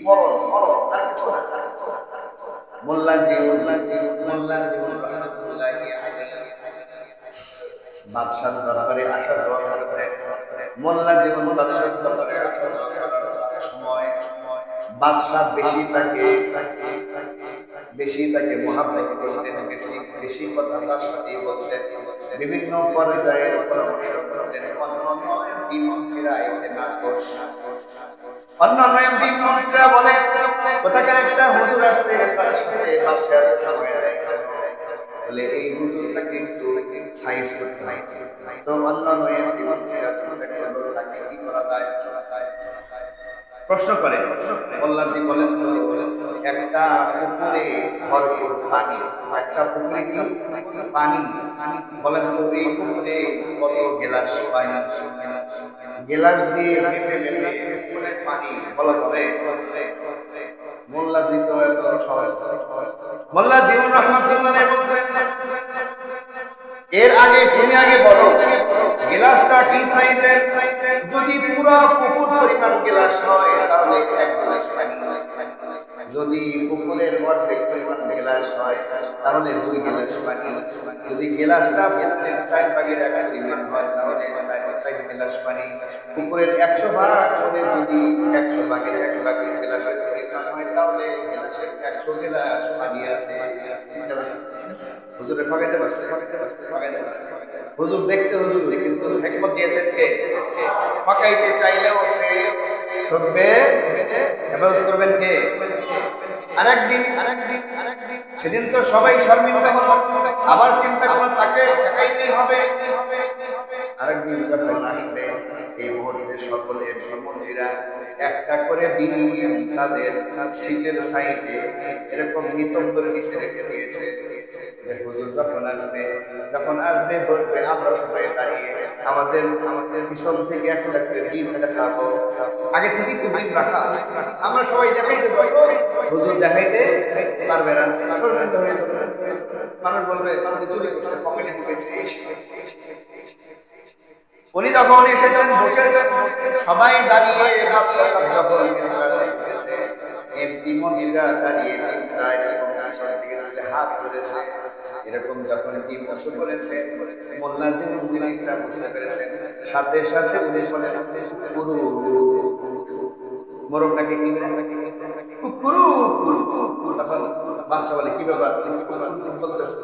মরদ মরদ আর কিছু না। মোল্লা জীবন রহমাতুল্লাহি আলাইহি বাদশার দরবারে আসা যাওয়া করতেন। মোল্লা জীবন বাদশার দরবারে আসা যাওয়া করার সময় বাদশাহ বেশি তাকে মহাব্বত করতেন, বেশি কথা তার সাথে বলতেন, বিভিন্ন পর্যায়ের পরামর্শ করতেন। অন্যান্য এমপি মন্ত্রীরা এতে নাখোশ। অন্যান্য এমপি মন্ত্রীরা বলে কোথাকার একটা হুজুর আসছে, তার সাথে বাদশার সময় বলে এই হুজুরটাকে একটু সাইজ করতে হয়। তো অন্যান্য এমপি মন্ত্রীরা চিন্তা করলো তাকে কি করা যায়। প্রশ্ন করে মোল্লাজি বলেন তো একটা পুকুরে ভরপুর পানি, একটা পুকুরে কি পানি বলেন তো এই পুকুরে কত গেলাস পানি, গেলাস দিয়ে মেপে মেপে পুকুরের পানি বলা যাবে? মোল্লাজি তো এত সহজ। মোল্লা জীবন রহমাতুল্লাহ বলছেন এর আগে তুমি আগে বলো গেলাসটা কি সাইজের? যদি পুরো পুকুর পরিমাণ গেলাস হয় তাহলে এক গেলাস পানি, যদি পুকুরের অর্ধেক পরিমাণ গেলাস হয় তাহলে 2 গেলাস পানি, যদি গেলাসটা পুকুরের 4 ভাগের 1 পরিমাণ হয় তাহলে 4 গেলাস পানি। পুকুরের 100 ভাগ করে যদি 100 ভাগের 1 ভাগ গেলাসের পরিমাণ হয় তাহলে গেলাসের 100 গেলাস পানি আছে। হুজুরে ঠকাইতে পারছে? হুজুর দেখতে হুজুর, কিন্তু হিকমত দিয়েছেন কে? ঠকাইতে চাইলেও সে ঠকবে, হেফাজত করবেন কে? আরেকদিন সেদিন তো সবাই শর্মিন্দা হলো, আবার চিন্তা করলো তাকে ঠকাইতেই হবে। আরেকদিন যখন আসবে এই মুহূর্তে সকলে মন্ত্রীরা একটা করে ডিম তাদের সিটের সাইডে এরকম নিতম্বের নিচে রেখে দিয়েছে। হুজুর যখন আসবে বলবে আমরা সবাই দাঁড়িয়ে আমাদের পিছন থেকে একটা করে ডিম দেখাবো। আগে থেকে তো ডিম রাখা আছে, আমরা সবাই দেখাইতে পারবো, হুজুর দেখাইতে পারবে না, শর্মিন্দা হয়ে যাবে। মানুষ বলবে আপনি চুরি করছে, পকেটে ঢুকেছে। উনি তখন এসেছেন, বসেছেন, সবাই দাঁড়িয়ে বাদশা এমপি মন্ত্রীরা দাঁড়িয়ে হাত ধরেছে। এরকম যখন টিম বসে করেছে মোল্লা জি মন্দিরটা বুঝতে পেরেছেন, সাথে সাথে উনি বলেন পুরো মোরগটাকে কি পুরো তখন বাদশা বলে কি ব্যাপার বলতেছে?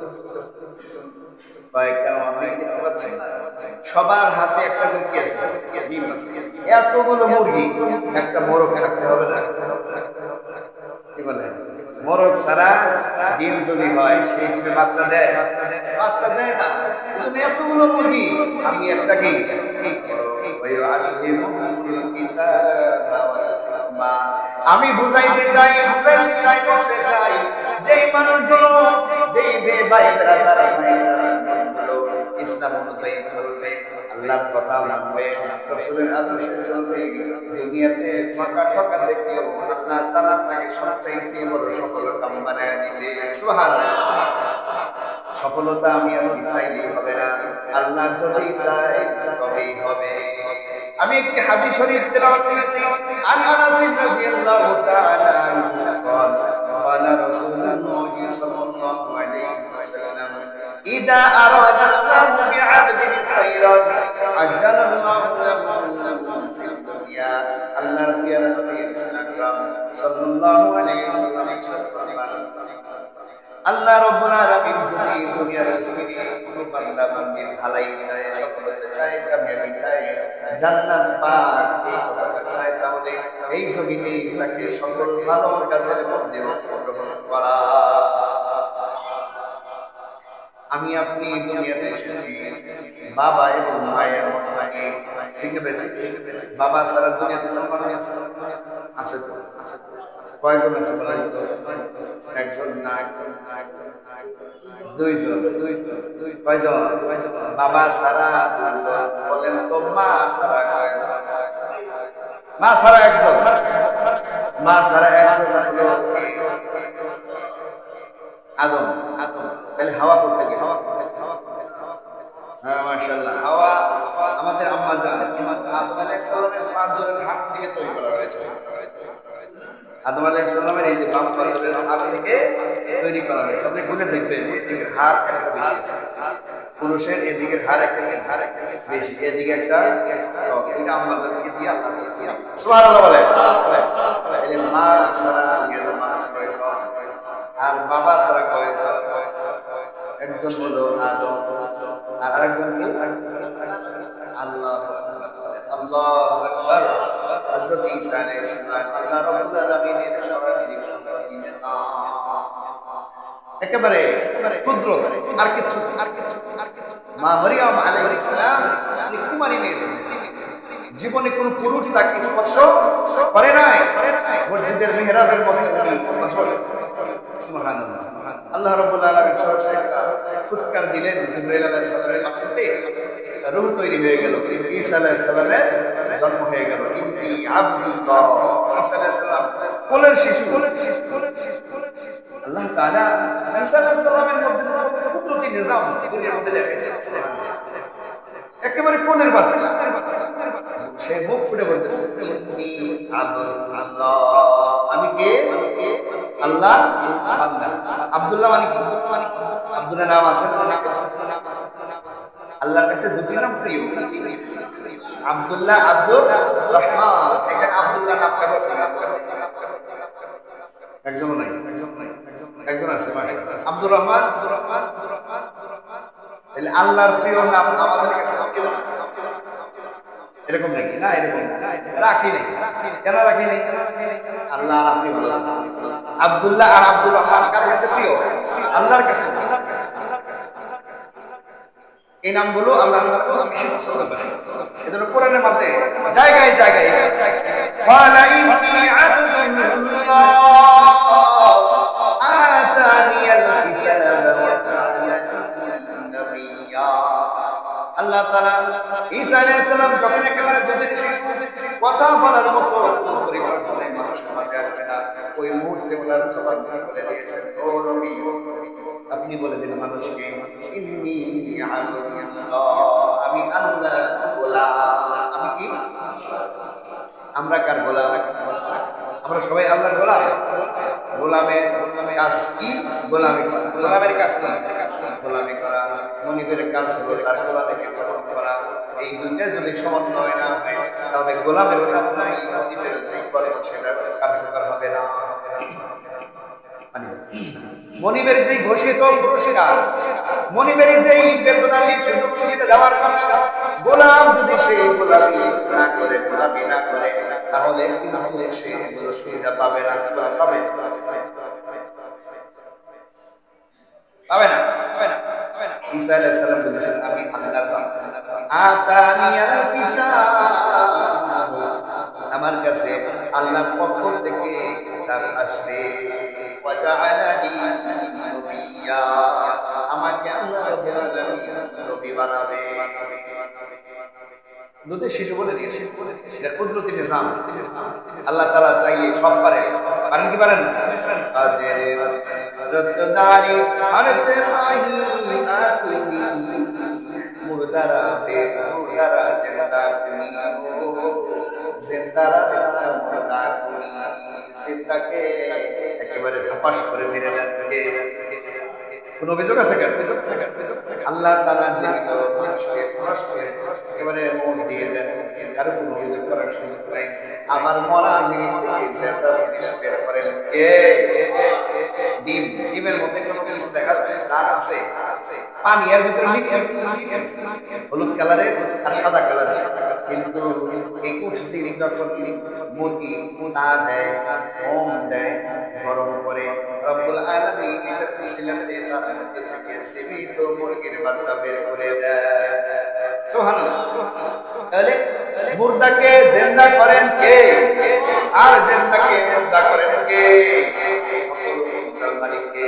সবার হাতে একটা করে কি আছে? ডিম আছে। এতগুলো মুরগি একটা মোরগ থাকতে হবে না? কি বলে মোরগ ছাড়া ডিম যদি হয় সেই ডিমে বাচ্চা দেয়? বাচ্চা দেয় না। এতগুলো মুরগি আমি একটা কি আমি বুঝাইতে চাই বলতে চাই যেই মানুষগুলো যেই ভাই ব্রাদার ইসলাম অনুযায়ী চলবে, আল্লাহর কথা মানবে, রাসূলের আদর্শে চলবে, দুনিয়াতে ঠকা দেখলেও আল্লাহ তাআলা তাকে সবচাইতে বড় সফলতা বানায় দিবে। সুবহানাল্লাহ। সফলতা আমি চাইলেই হবে না, আল্লাহ যদি চায় তবেই হবে। আমি একটি হাদিস শরীফ তেলাওয়াত করেছি, আনাস রাদিয়াল্লাহু তাআলা قال قال رسول الله صلى الله عليه وسلم إذا أراد الله بعبد خيرا عجل الله له في الدنيا الله رضي الله صلى الله عليه وسلم আল্লাহ রাব্বুল আলামিন যদি দুনিয়ার জমিনে কোনো বান্দা বান্দির ভালাই চায়, সফলতা চায়, কামিয়াবি চায়, জান্নাত পাক এই কথাটা চায়, তাহলে এই জমিনে তাকে সকল ভালো কাজের মধ্যে অংশগ্রহণ করা। আমি আপনি দুনিয়াতে এসেছি বাবা এবং মায়ের মধ্যে, ঠিক আছে? বাবা সারা দুনিয়াতে সম্মান আছে তো? কয়জন আছে? একজন না, দুইজন। কয়জন? বাবা সারা বলেন তো, মা সারা মা সারা একজন, মা সারা একজন আদম। তাহলে হাওয়া করতে গেলে মাশাআল্লাহ হাওয়া আমাদের আম্মা জান আদম আলাইহিস সালামের 5 জনের হাত থেকে তৈরি করা হয়েছে। আদম আলাইহিস সালামের এই যে বাম পাথরের হাড় থেকে তৈরি করা হয়েছে। আপনি খুলে দেখবেন এদিকের হাড় একটা বেশি আছে, পুরুষের এদিকের হাড় একটা বেশি, এদিকে একটা দুইটা আম্মাজানকে দিয়ে আল্লাহ তাআলা দিয়ে সুবহানাল্লাহ বলে। এই মা ছাড়া মানুষ কয়জন আর বাবা ছাড়া কয়জন? একজন হলো আদম আর আরেকজন কি? আল্লাহু আকবার বলেন, আল্লাহু আকবার। হযরত ঈসা আলাইহিস সালাম আল্লাহ রাব্বুল আলামিনের সরাসরি একেবারে কুদরত, আর কিছু মা মারিয়াম আলাইহিস সালাম কুমারী মেয়ে ছিলেন, জীবনে কোন পুরুষ তাকে স্পর্শ করে নাই। মসজিদের মিহরাবের মধ্যে উনি সুবহানাল্লাহ, আল্লাহ রাব্বুল আলামিন সরাসরি ফুৎকার দিলেন, জিবরাইল আলাইহিস সালামের মাধ্যমে রূহ তৈরি হয়ে গেল, ঈসা আলাইহিস সালামের জন্ম হয়ে গেল। ইন্নী আব্দুল্লাহ, ঈসা আলাইহিস সালাম কোলের শিশু। আল্লাহ তাআলা ঈসা আলাইহিস সালামের মধ্যে কুদরতি নিজাম দুনিয়ার মধ্যে দেখাইছেন, একেবারে কোলের বাচ্চা। সে মুখ ফুটে বলতেছে আল্লাহ, আমি কে? আল্লাহ বান্দা। আব্দুল্লাহ মানে কি? আব্দুল্লাহ নাম আছে, আল্লাহর কাছে দুটি নাম প্রিয়, আব্দুল্লাহ, আব্দুর রহমান। এখানে আব্দুল্লাহ নাম কার আছে? একজন নাই, একজন আছে আব্দুর রহমান। তাহলে আল্লাহর প্রিয় নাম আমাদের কাছে এরকম নাকি? না, এরকম রাখি নেই। কেন রাখি নেই? আল্লাহ আর আপনি বললেন আব্দুল্লাহ আর আব্দুর রহমান কার কাছে প্রিয়? আল্লাহর কাছে। এই নামগুলো আল্লাহ তাআলা বেশি পছন্দ করেন। এজন্য কোরআনের মাঝে জায়গায় জায়গায় ওয়ালা ইন্নী আব্দুল্লাহ আতানিয়াল কিতাবা ওয়া জাআলানি নাবিয়্যা। আল্লাহ তাআলা ঈসা আলাইহিস সালাম যখন একেবারে দুধের শিশু, কথা বলার মতো পরিবর্তনে মানুষের মাঝে আসবে না, ওই মুহূর্তে ওনার জবান করে দিয়েছেন, ও নবী আপনি বলে দিন মানুষকে, ইন্নী আব্দুল্লাহ, আমি আল্লাহর গোলাম। আমি কি? আমরা কার গোলাম? আমরা সবাই আল্লাহর গোলাম। গোলামের কাজ কি? গোলামের কাজ কি? গোলামি করা। মনিবের কাজ হলো তার গোলামকে পছন্দ করা। এই দুইটা যদি সমন্বয় না হয় তাহলে গোলামের কাজ নাই, মনিবের যে কর্ম সেটা কার্যকর হবে না। মনিবের যেই ঘোষিত পুরস্কার, মনিবের যেই বেতনালী সুযোগ সুবিধা দেওয়ার কথা, গোলাম যদি সেই গোলামি না করে, গোলামি না করে, তাহলে সে এগুলো সুবিধা পাবে না। পাবে না। ঈসা আলাইহিস সালাম বলেছেন, আমি আল্লাহর বান্দা, আতানিয়াল কিতাব, আমার কাছে আল্লাহর পক্ষ থেকে কিতাব আসবে, ওয়া জাআলানি নবিয়্যা, আমাকে আল্লাহ রাব্বুল আলামিন নবী বানাবে। দুধের শিশু বলে দিয়েছে, এটা কুদরতি নিজাম। আল্লাহ তাআলা চাইলে সব পারে। পারেন কি পারেন না? রত্নদারি হরতে খাহি আতুনি, মুরদারা বেমুরদারা জিন্দা কুনি, জিন্দারা মুরদা কুনি। সিদ্ধাকে একেবারে ধাপাস করে মেরে দেন। কোনো অভিযোগ আছে? আল্লাহ তাআলা জীবিত মানুষকে একেবারে মন দিয়ে দেন, কারো কোনো অভিযোগ করার সুযোগ নাই। আবার মরা জিনিস থেকে জিন্দা জিনিস বের করেন কে? ডিমের মধ্যে কোনো কিছু দেখা যায়? স্টার আছে, পানি এর ভিতরে হলুদ কালারের আর সাদা কালারের, কিন্তু 21 দিন যখন মুরগি তা দেয়, ওম দেয়, গরম করে রব্বুল আলামিন সিলেন্ডে তার মধ্যে থেকে জীবিত মুরগির বাচ্চা বের করে দেয়। সুবহানাল্লাহ। তাহলে মুর্দাকে জিন্দা করেন কে? আর জিন্দাকে মুর্দা করেন কে? সকল ক্ষমতার মালিককে,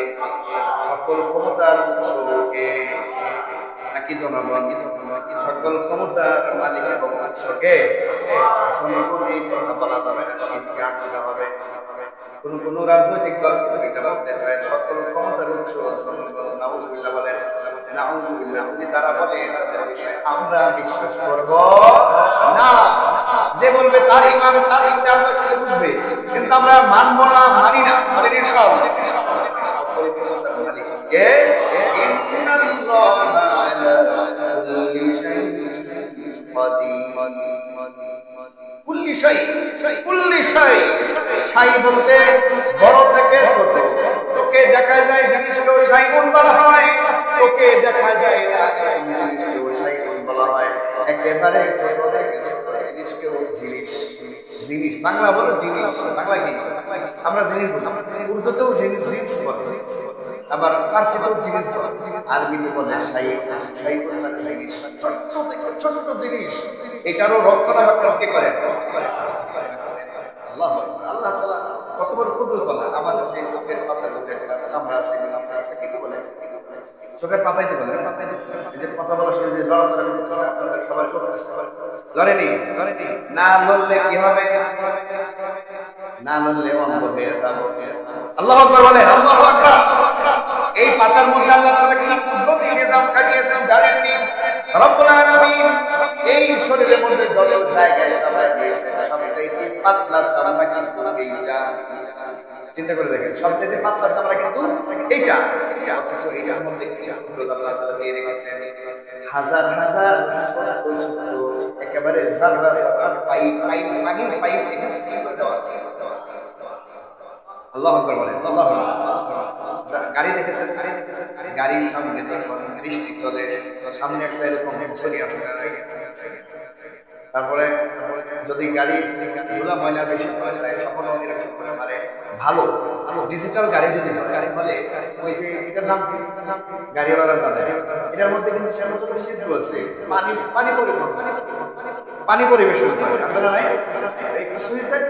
সকল ক্ষমতার উৎসকে, নাকি জনগণ? সকল ক্ষমতার মালিক এবং উৎসকে। জনগণই কথা বলা যাবে না, শীতকে আঁকতে হবে। কোন রাজনৈতিক দল এটা বলতে চায় সকল ক্ষমতার উৎস নাউজুবিল্লাহ বলেন। নাউযুবিল্লাহ, যদি তারা বলে তাদের বিষয়ে আমরা বিশ্বাস করব না। যে বলবে তার ঈমান তার ইখতিয়ার সে বুঝবে, কিন্তু আমরা মানব না, মানি না। আমাদের ইরশাদ পরিপূর্ণতার মালিক কে? ইন্নাল্লাহা আলা কুল্লি শাইইন কাদির। কুল্লি শাই, কুল্লি শাই, শাই বলতে বড় থেকে ছোট। চোখে দেখা যায় জিনিসকেও শাইউন বলা হয়, চোখে দেখা যায় না জিনিসকেও শাইউন বলা হয়। একেবারে ছোট থেকে ছোট জিনিসকেও জিনিস, জিনিস বাংলা বলে জিনিস, বাংলা কি? আমরা জিনিস বলি, উর্দুতেও জিনিস জিনিস বলে, আবার ফার্সিতেও জিনিস বলে, আরবিতে বলে শাই। শাই মানে জিনিস, ছোট্ট থেকে ছোট্ট জিনিস। এটারও রক্ষণাবেক্ষণ করে আল্লাহ। আল্লাহ তাআলা কত বড় কুদরত আল্লাহ। আমাদের যে চোখের পাতা, চোখের পাতা চামড়া আছে, কি বলে? চোখের পাতাইতে বলে। এই যে কথা বলার সময় যে লড়াচড়া করতেছে, আপনাদের সবার করতেছে, লড়েনি না, লড়লে কি হবে? না লড়লে অন্ধ হয়ে যাবে। আল্লাহু আকবার বলেন, আল্লাহু আকবার। এই পাতার মধ্যে আল্লাহ তাআলা কি কুদরতি নিজাম খাটিয়েছেন জানেননি? রব্বুল আলামিন এই শরীরের মধ্যে যত জায়গায় চালায় দিয়েছেন, সবচেয়ে পাতলা চামড়া কিন্তু এইটা। চিন্তা করে দেখেন, সবচেয়ে পাতলা চামড়া কিন্তু এইটা। অথচ এইটার মধ্যে আল্লাহ তাআলা দিয়ে রেখেছেন হাজার হাজার ছোট ছোট একেবারে জাররা জাররা পাইপ, পানির পাইপ এখানে দেওয়া আছে। আল্লাহু আকবার বলেন, আল্লাহু আকবার। গাড়ি দেখেছেন? গাড়ির সামনে যখন বৃষ্টি চলে, সামনে একটা এরকম ছড়ি আছে, তারপরে যদি গাড়ি ধুলা ময়লা বেশি পাওয়া যায়, তখনও এরকম করে মারে। ভালো ডিজিটাল গাড়ি যদি গাড়ি হলে ওই যে এটার নাম কি? গাড়িওয়ালারা জানে এটার মধ্যে কিন্তু ছিদ্র আছে, পানি পরিবেশন আছে না নাই? একটু সুইচ দেয়,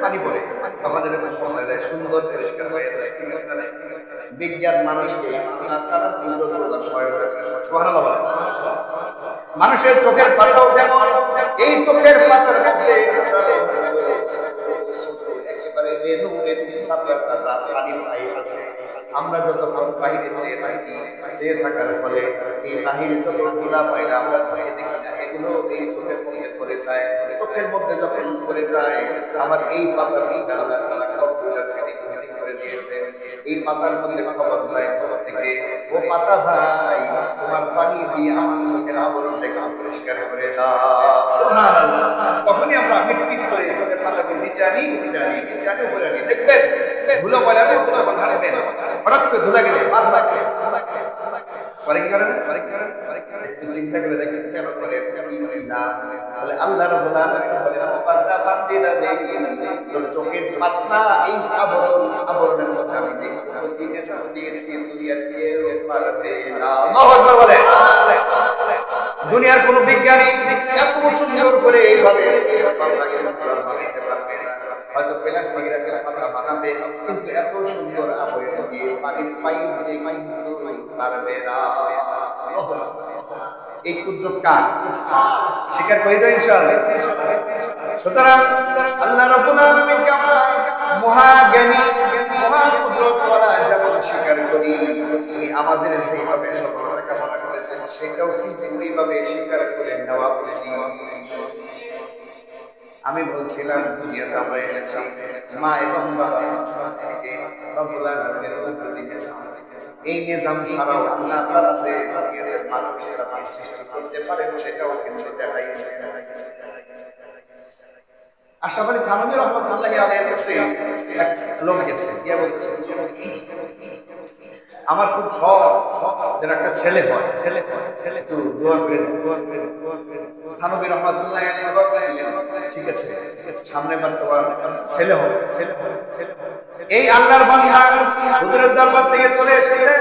পানি পড়ে, তখন এরকম পৌঁছায় যায়, সুন্দর পরিষ্কার হয়ে যায়। ঠিক আছে না? বিজ্ঞান মানুষকে সহায়তা করেছে। সুবহানাল্লাহ। মানুষের চোখের পাতাও যেমন, এই চোখের পাতার মধ্যে একেবারে রেণু পানির পাইপ আছে। আমরা যতক্ষণ বাহিরে চেয়ে থাকার ফলে এই বাহিরে যত ধুলা ময়লা আমরা চোখে দেখি না, এগুলো এই চোখের মধ্যে পড়ে যায়। চোখের মধ্যে যখন পড়ে যায়, আমার এই পাতার এই দানাদার কম্পিউটার করে দিয়েছে। এই পাতার মধ্যে খবর যায় চোখ থেকে, ও পাতা ভাই, তোমার পানি দিয়ে আমার চোখের আবরণটাকে পরিষ্কার করে দাও। সুবহানাল্লাহ। তখনই আমরা মিটমিট করে চোখের পাতাকে নিচে আনি, উপরে আনি। দেখবেন ধুলো ময়লা যখন হাঁটবেন, হঠাৎ করে ধুলা গেছে, বারবার চিন্তা করে দেখেন কেন করে না? আল্লাহ রাব্বুল আলামিন বলেন, বান্দা বান্দিরা তোর চোখের পাতা এই আবরণের মধ্যে আমি দিয়েছি, তুই আজকে পারবে না। আল্লাহু আকবার বলে। দুনিয়ার কোন বিজ্ঞানী এত সুন্দর করে এইভাবে পাতাকে বানাইতে পারবে না। হয়তো প্লাস্টিকের একটা পাতা বানাবে, কিন্তু এত সুন্দর আবরণ দিয়ে পানির পাইপ দিয়ে পারবে না। এই কুদরত কার? স্বীকার করি তো ইনশাআল্লাহ। সুতরাং আল্লাহ রাব্বুল আলামিনকে আমরা মহাজ্ঞানী, মহাকুদরতওয়ালা যেমন স্বীকার করি, তিনি আমাদের সেইভাবে সফলতা কামনা করেছেন, সেটাও কিন্তু ওইভাবে স্বীকার করে নেওয়া উচিত। আমি বলছিলাম দুনিয়াতে আমরা এসেছি মা এবং বাবার মাঝখান থেকে রব্বুল আলামিনের কুদরতি নিজাম। এই নিজাম ছাড়াও আল্লাহ তাআলা আছে দুনিয়াতে মানুষ জাতি সৃষ্টি করতে পারেন, সেটাও কিন্তু দেখাইছে। আশরাফ আলী থানভী রাহমাতুল্লাহি আলাইহির কাছে এক লোক গেছে, গিয়ে বলছে, আমার খুব শখ যেন একটা ছেলে হয়, একটু দোয়া করে দেন। থানভী রাহমাতুল্লাহি আলাইহি দোয়া করলেন, ঠিক আছে, সামনে বার তোমার ছেলে হবে। এই আল্লাহর বান্দা হুজুরের দরবার থেকে চলে এসেছে,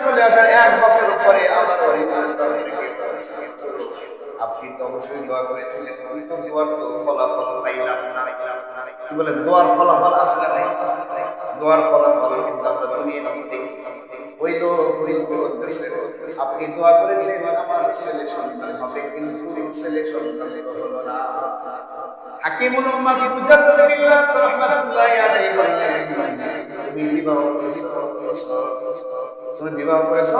চলে আসার এক বছর পরে আবার আপনি তো অবশ্যই দোয়া করেছিলেন, আমি তো দোয়ার ফলাফল পাইলাম না। কি বলেন, দোয়ার ফলাফল আসলে নাই, দোয়ার ফলাফল কিন্তু আমরা দুনিয়াতে দেখি। ওই লোক আপনি দোয়া করেছেন আমার ছেলে সন্তান হবে, কিন্তু ছেলে সন্তান হলো না। হাকিমুল উম্মাহ মুজাদ্দিদ বিল্লাহ রাহমাতুল্লাহি আলাইহি বলেন, তুমি বিবাহ করেছো কত বছর, তুমি বিবাহ করেছো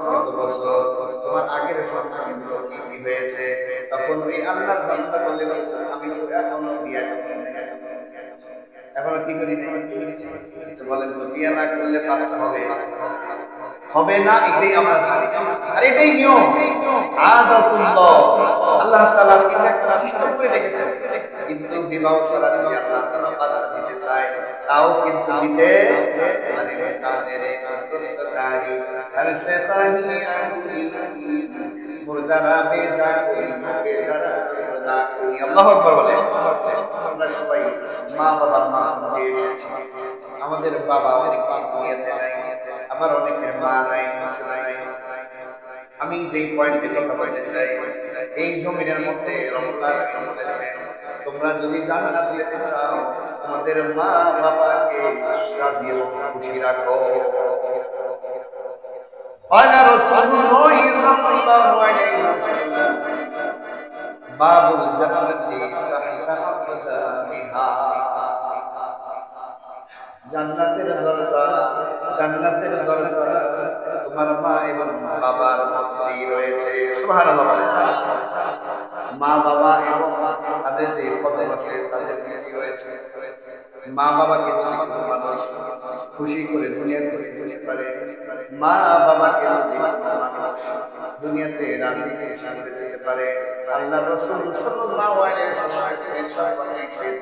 কত বছর, তোমার আগের সন্তানগুলো কি কি হয়েছে? তখন ওই আল্লাহর বান্দা বলে, আমি তো এখনো বিয়ে করি নাই, এখনো কি করি নাই। বলেন তো বিয়ে না করলে বাচ্চা হবে হবে না? এটাই আমার আর এটাই নিয়ম। আদাতুল্লাহ, আল্লাহ তাআলা এটা একটা সিস্টেম করে রেখেছেন। কিন্তু বিবাহ ছাড়া যদি আল্লাহ তাআলা বাচ্চা দিতে চায় তাও কিন্তু দিতে পারে না। কাদের কাদরদারি আর সেফাহি আনতি মুরদারা বেজা বেজারা মুরদা। আল্লাহু আকবার বলে। আমরা সবাই মা বাবার মা হয়ে এসেছি। আমাদের বাবা অনেকেই দুনিয়াতে নাই, আবার অনেকের মা নাই, ছেলে নাই। আমি যেই পয়েন্টে কথা বলতে চাই, এই জমিনের মধ্যে রব্বুল আলামিন বলেছেন, তোমরা যদি জান্নাত পেতে চাও তোমাদের মা বাবাকে রাজি এবং খুশি রাখো। আলা রাসূলুল্লাহ সাল্লাল্লাহু আলাইহি ওয়াসাল্লাম বাবুল জান্নাতি তাহতা আকদামিহা, জান্নাতের দরজা, জান্নাতের দরজা তোমার মা এবং বাবার মধ্যেই রয়েছে। সুবহানাল্লাহ। মা বাবা এবং তাদের যে কদম আছে তাদের নিচেই রয়েছে। মা বাবাকে যদি কোনো মানুষ খুশি করে দুনিয়া করে যেতে পারে, মা বাবাকে যদি মানুষ দুনিয়াতে রাজি করে যেতে পারে, আল্লাহ রাসূল সাল্লাল্লাহু আলাইহি ওয়াসাল্লাম ইরশাদ করেছেন,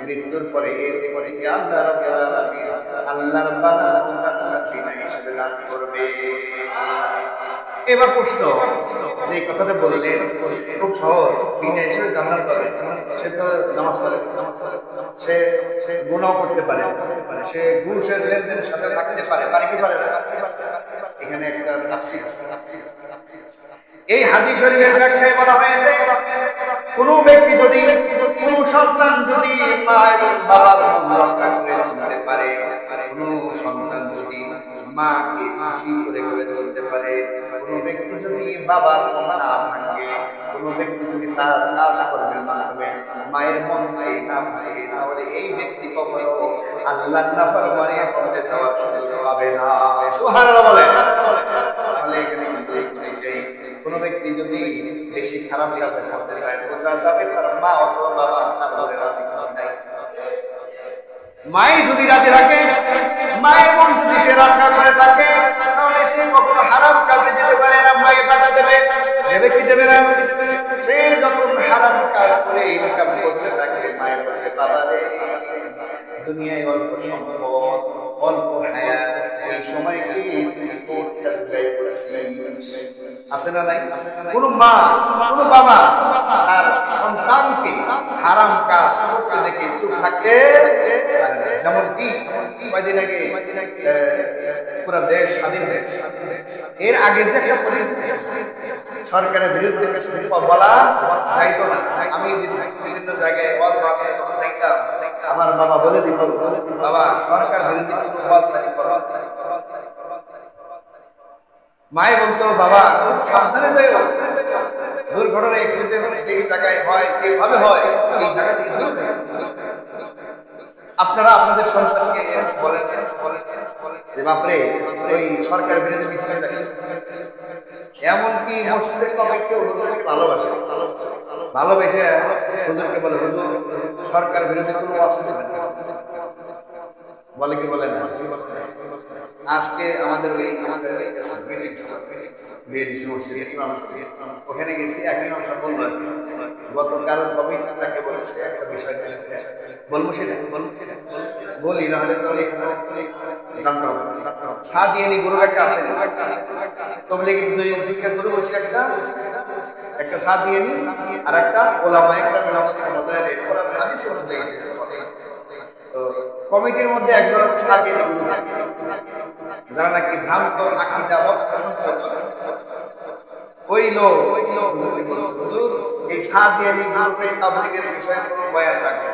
মৃত্যুর পরে এতে করে কি আল্লাহ রাব্বুল আলামিন আল্লাহর বানানো জান্নাত বিনা হিসেবে দান করবে। এবার প্রশ্ন, যে কথাটা বললেন খুব সহজ, বিনা হিসেবে জান্নাত পাবে। সে তো নামাজ পড়ে, সে সে গুনাহ করতে পারে, সে ঘুষের লেনদেনের সাথে থাকতে পারে, পারে কি পারে না? এখানে একটা তাফসীর আছে। এই হাদিস শরীফের ব্যাখ্যায় বলা হয়েছে, কোন ব্যক্তি যদি কোন সন্তান যদি মা এবং বাবার মন রক্ষা করে চলতে পারে, কোন সন্তান যদি মাকে খুশি করে চলতে পারে, কোন ব্যক্তি যদি বাবার মন না ভাঙে, কোন ব্যক্তি যদি তার কাজ কর্মের মাধ্যমে মায়ের মন না ভাঙে, তাহলে এই ব্যক্তি কখনো আল্লাহর নাফরমানির মধ্যে যাওয়ার সুযোগ পাবে না। সুবহানাল্লাহ বলেন। তাহলে এখানে কিন্তু কোন ব্যক্তি যদি বেশি খারাপ কাজ করতে চায়, বোঝা যাবে তার মা অথবা বাবা তার বলে রাজি খুশি নাই। মাই যদি রাজি থাকে, মায়ের মন যদি সে রক্ষা করে থাকে, তাহলে সে কখনো হারাম কাজে যেতে পারে না। মায়ে বাধা দেবে, দেবে কি দেবে না? সে যখন হারাম কাজ করে ইনকাম করতে থাকে, মায়ের বলবে, বাবা রে, দুনিয়ায় অল্প সম্পদ, অল্প হায়াত, এই সময় কি তোর কাছে ব্যয় করেছিস? আছে না নাই? কোন মা কোন বাবা তার সন্তানকে হারাম কাজ করতে দেখে চুপ থাকে। যেমন কি কয়দিন আগে পুরো দেশ স্বাধীন হয়েছে, এর আগে যে একটা পরিস্থিতি সরকারের বিরুদ্ধে বলা যাইতো না। আমি বিভিন্ন জায়গায় যাইতাম, আমার বাবা বলে দিত, বাবা সরকার বিরোধী কোনো ওয়াজ জারি করো। মায়ে বলতো, বাবা খুব সাবধানে যাও, দুর্ঘটনা অ্যাক্সিডেন্ট যেই জায়গায় হয় যেভাবে হয় এই জায়গা থেকে দূরে যাও। আপনারা আপনাদের সন্তানকে বলেন যে বাপরে ওই সরকার বিরোধী মিছিল দেখেন, এমনকি মসজিদের কমিটিও ভালোবাসে, ভালোবেসে হুজুরকে বলে, হুজুর সরকার বিরোধী কোনো ওয়াজ করবেন না, বলে কি বলে না? আজকে আমাদের ওই ওখানে গেছি, এক ইমাম সাহেব বললো গতকাল কমিটি তাকে বলেছে একটা বিষয় বলবো, সেটা বলি, না হলে তো এখানে জানতে হবে। সাদিয়ানি গ্রুপ একটা আছে, তবলিগের দুইটা গ্রুপ হচ্ছে, একটা সাদিয়ানি আর একটা ওলামা একরামের আমাদের মধ্যে কোরআন হাদিস অনুযায়ী কমিটির মধ্যে একজন আছে সাদিয়ানি গ্রুপ, যারা নাকি ভ্রান্ত আকীদা পোষণ করে চলে। ওই লোক হুজুর এই সাদিয়ানি গ্রুপে তাবলীগের বিষয়ে কোনো বয়ান রাখে,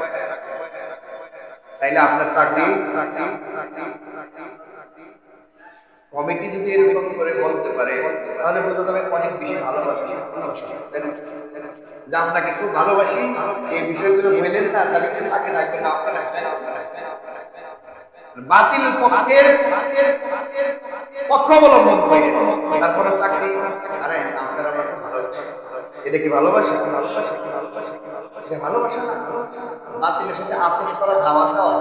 তাইলে আপনার চাকরি কমিটি যদি এরকম করে বলতে পারে, তাহলে বোঝা যাবে অনেক বেশি ভালোবাসি, যে আপনাকে খুব ভালোবাসি, এই বিষয়গুলো বললেন না, তাহলে কিন্তু চাকরি রাখবে না। আপনারা বাতিল পক্ষের পক্ষ অবলম্বন করে তারপরে চাকরি। আরে আপনারা আমাকে ভালোবাসে, এটা কি ভালোবাসা? ভালোবাসা, ভালোবাসা, ভালোবাসা না। বাতিলের সাথে আপোষ করা, খাওয়া খাওয়া